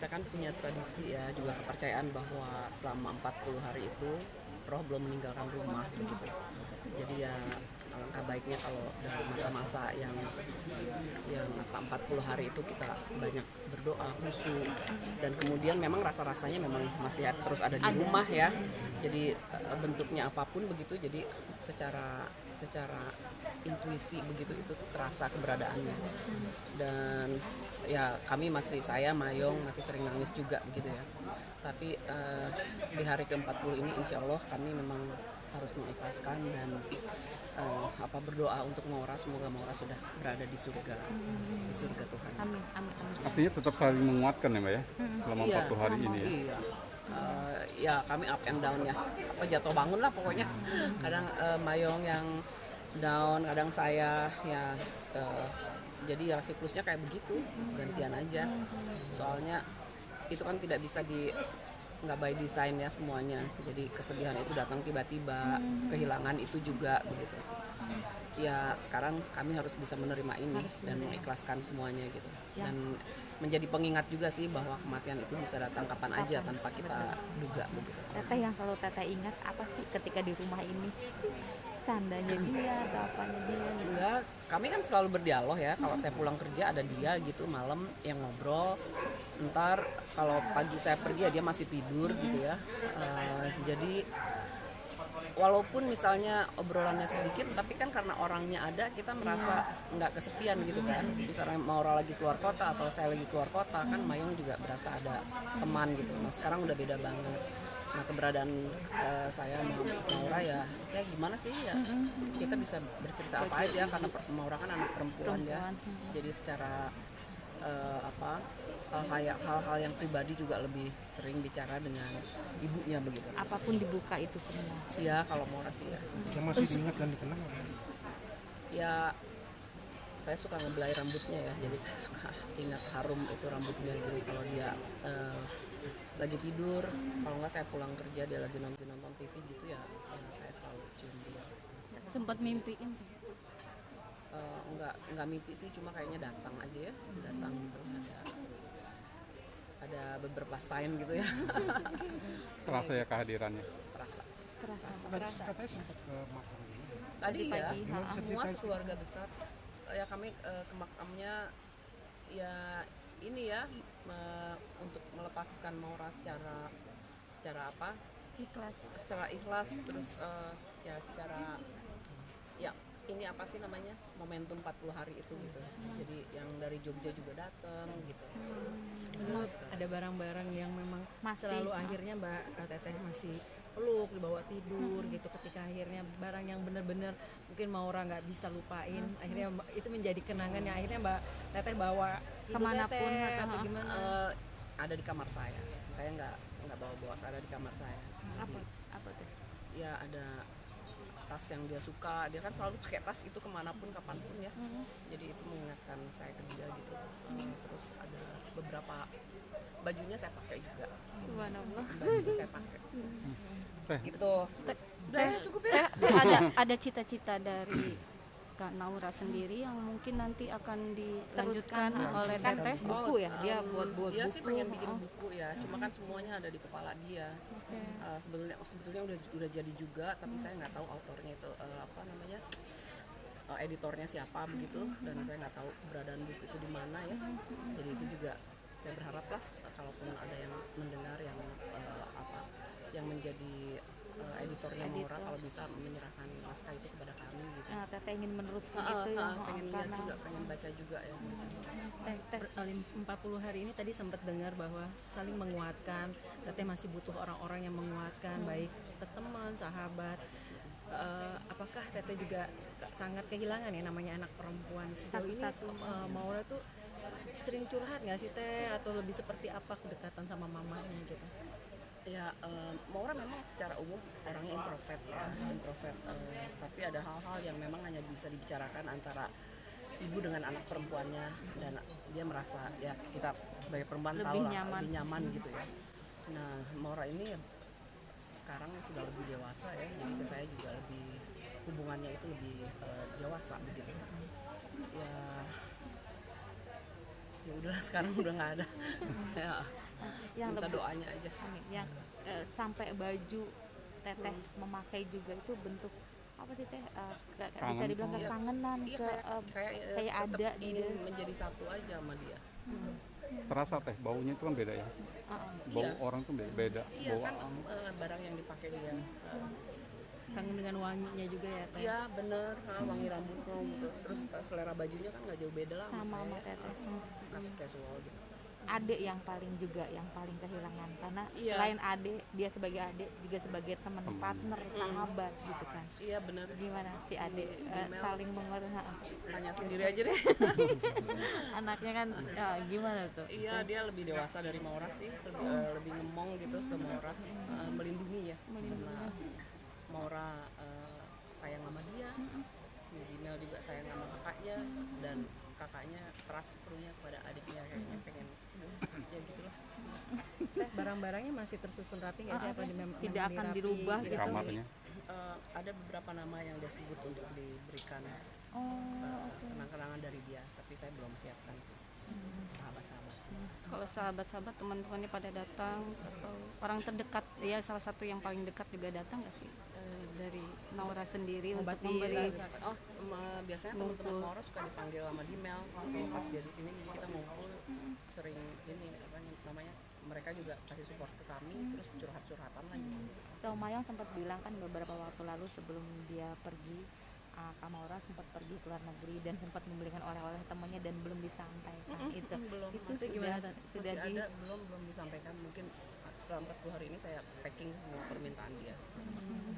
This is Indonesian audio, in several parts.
kan punya tradisi ya, juga kepercayaan bahwa selama 40 hari itu roh belum meninggalkan rumah begitu. Jadi ya alangkah baiknya kalau dalam masa-masa yang 40 hari itu kita banyak berdoa khusyuk, dan kemudian memang rasa-rasanya memang masih terus ada di rumah ya. Jadi bentuknya apapun begitu, jadi secara intuisi begitu itu terasa keberadaannya. Dan ya kami masih, saya Mayong masih sering nangis juga begitu ya. Tapi di hari ke-40 ini insya Allah kami memang harus mengikhlaskan dan berdoa untuk Maura, semoga Maura sudah berada di surga Tuhan. Amin, amin, amin. Artinya tetap saling menguatkan ya Mbak ya, selama 40 hari ini ya. Iya. Ya kami up and down ya, jatuh bangun lah pokoknya. Kadang Mayong yang down, kadang saya ya. Jadi ya siklusnya kayak begitu, gantian aja. Soalnya itu kan tidak bisa nggak by design ya semuanya. Jadi kesedihan itu datang tiba-tiba, kehilangan itu juga begitu. Ya sekarang kami harus bisa menerima ini dan mengikhlaskan semuanya gitu. Dan menjadi pengingat juga sih bahwa kematian itu bisa datang kapan aja tanpa kita duga begitu. Teteh yang selalu Teteh ingat apa sih ketika di rumah ini? Candanya dia atau apanya dia? Enggak, kami kan selalu berdialog ya. Kalau saya pulang kerja ada dia gitu, malam yang ngobrol. Ntar kalau pagi saya pergi ya dia masih tidur gitu ya. Jadi walaupun misalnya obrolannya sedikit, tapi kan karena orangnya ada, kita merasa nggak kesepian gitu kan. Misalnya Maura lagi keluar kota atau saya lagi keluar kota, kan Mayong juga berasa ada teman gitu. Nah sekarang udah beda banget. Nah keberadaan saya sama Maura ya gimana sih ya, kita bisa bercerita apa aja karena Maura kan anak perempuan ya. Jadi secara hal-hal yang pribadi juga lebih sering bicara dengan ibunya begitu. Apapun dibuka itu semua. Ya kalau Maura sih ya. Yang masih diingat dan dikenang apa? Ya saya suka ngebelai rambutnya ya, jadi saya suka ingat harum itu rambutnya gitu. Kalau dia lagi tidur, kalau nggak saya pulang kerja dia lagi nonton TV gitu ya saya selalu cium dia. Sempat mimpiin? Nggak mimpi sih, cuma kayaknya datang aja ya, datang terus ada beberapa sign gitu ya. Terasa ya kehadirannya. Terasa. Katanya sempat ke makam ini. Tadi ya, Pagi, semua sekeluarga besar. Ya kami ke makamnya ya ini ya untuk melepaskan Maura secara apa? Ikhlas. Secara ikhlas, terus ya secara ya ini apa sih namanya, momentum 40 hari itu gitu. Jadi yang dari Jogja juga datang gitu. Dulu ada barang-barang yang memang Masih. selalu akhirnya Mbak Teteh masih peluk, dibawa tidur gitu, ketika akhirnya barang yang benar-benar mungkin Maura nggak bisa lupain, akhirnya itu menjadi kenangan yang akhirnya Mbak Teteh bawa Ibu Kemanapun, Teteh atau gimana? Ada di kamar saya nggak bawa, ada di kamar saya. Apa tuh? Ya ada tas yang dia suka, dia kan selalu pakai tas itu kemanapun kapanpun ya. Jadi itu mengingatkan saya ke dia gitu. Terus ada beberapa bajunya saya pakai juga, Subhanallah. bajunya saya pakai gitu. Teh, cukup ya. Ada cita-cita dari Kak Naura sendiri yang mungkin nanti akan dilanjutkan oleh Teteh? Buku ya, dia buat Dia buku. sih pengen bikin buku ya, cuma kan semuanya ada di kepala dia. Sebetulnya udah jadi juga, tapi saya nggak tahu autornya itu apa namanya, editornya siapa begitu, dan saya nggak tahu keberadaan buku itu di mana ya. Jadi itu juga saya berharap lah kalaupun ada yang mendengar yang menjadi editornya Maura, kalau bisa menyerahkan naskah itu kepada kami gitu. Nah, Teteh ingin meneruskan itu ya. Pengen lihat juga, pengen baca juga ya. Teh, 40 hari ini tadi sempat dengar bahwa saling menguatkan, Teteh masih butuh orang-orang yang menguatkan, baik teman, sahabat. Apakah Teteh juga sangat kehilangan ya namanya anak perempuan sejauh ini? Maura tuh sering curhat nggak sih Teh, atau lebih seperti apa kedekatan sama mamanya gitu? Ya, Maura memang secara umum orangnya introvert ya, tapi ada hal-hal yang memang hanya bisa dibicarakan antara ibu dengan anak perempuannya, dan dia merasa ya kita sebagai perempuan tahu lah lebih nyaman gitu ya. Nah Maura ini sekarang sudah lebih dewasa ya, jadi ke saya juga lebih, hubungannya itu lebih dewasa begitu ya. Ya udahlah, sekarang udah nggak ada. Saya Yang minta lebih, doanya aja. amin. Yang sampai baju teteh memakai juga itu bentuk apa sih teh? Bisa Kangen. dibilang Iya. kekangenan, Iya, kayak kayak ada tetap di ingin menjadi satu aja sama dia. Terasa teh baunya itu kan beda ya. Bau Iya. orang tuh beda. Iya Bau kan barang yang dipakai dia. Kangen dengan wanginya juga ya teh. Iya bener, wangi rambutnya gitu. Terus selera bajunya kan nggak jauh beda lah sama saya. sama teteh. Kasih casual gitu. Adik yang paling kehilangan karena Iya. selain adik, dia sebagai adik juga sebagai teman, partner, sahabat gitu kan. Iya bener. Gimana si adik saling menguatkan Tanya sendiri aja deh. anaknya kan gimana tuh? Iya dia lebih dewasa dari Maura sih, lebih ngemong gitu ke Maura, melindungi ya. Karena Maura sayang sama dia, si Dinel juga sayang sama kakaknya, dan kakaknya keras sepenuhnya kepada adiknya, kayaknya pengen ya gitulah. Teh barang-barangnya masih tersusun rapi nggak sih? Apa Tidak akan dirubah di gitu. kamarnya. Ada beberapa nama yang dia sebut untuk diberikan kenang-kenangan dari dia, tapi saya belum siapkan sih. Sahabat-sahabat. Kalau sahabat-sahabat teman-temannya pada datang atau orang terdekat dia salah satu yang paling dekat juga datang nggak sih dari Naura sendiri untuk Obati memberi rasa- Biasanya teman-teman Maura suka dipanggil sama Dimel pas dia di sini, jadi kita ngumpul sering ini apa namanya, mereka juga kasih support ke kami, terus curhat-curhatan lah gitu. So Mayang sempat bilang kan beberapa waktu lalu sebelum dia pergi, Kak Maura sempat pergi ke luar negeri dan sempat membelikan oleh-oleh temannya dan belum disampaikan. Itu Belum. itu Masih sudah Tan? sudah Masih di ada belum disampaikan, mungkin setelah 40 hari ini saya packing semua permintaan dia.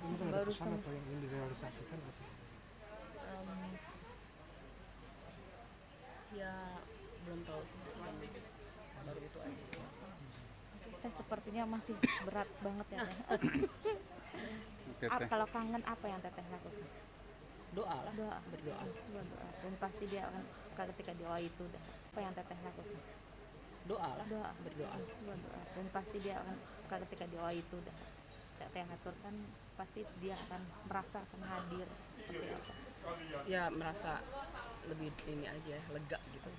Mungkin ada pesan atau yang ingin direalisasikan nggak sih? Ya belum tahu sih, baru itu aja. teh sepertinya masih berat banget ya teh. Oke teh. Kalau kangen apa yang teteh lakukan? Doa lah, Doa. berdoa. Doa. Dan pasti dia akan ketika doa itu apa yang teteh lakukan? Doa lah, Doa. berdoa. Doa. Dan pasti dia akan ketika doa itu teteh aturkan, pasti dia akan merasa akan hadir seperti apa? Ya merasa lebih ini aja, lega gitu.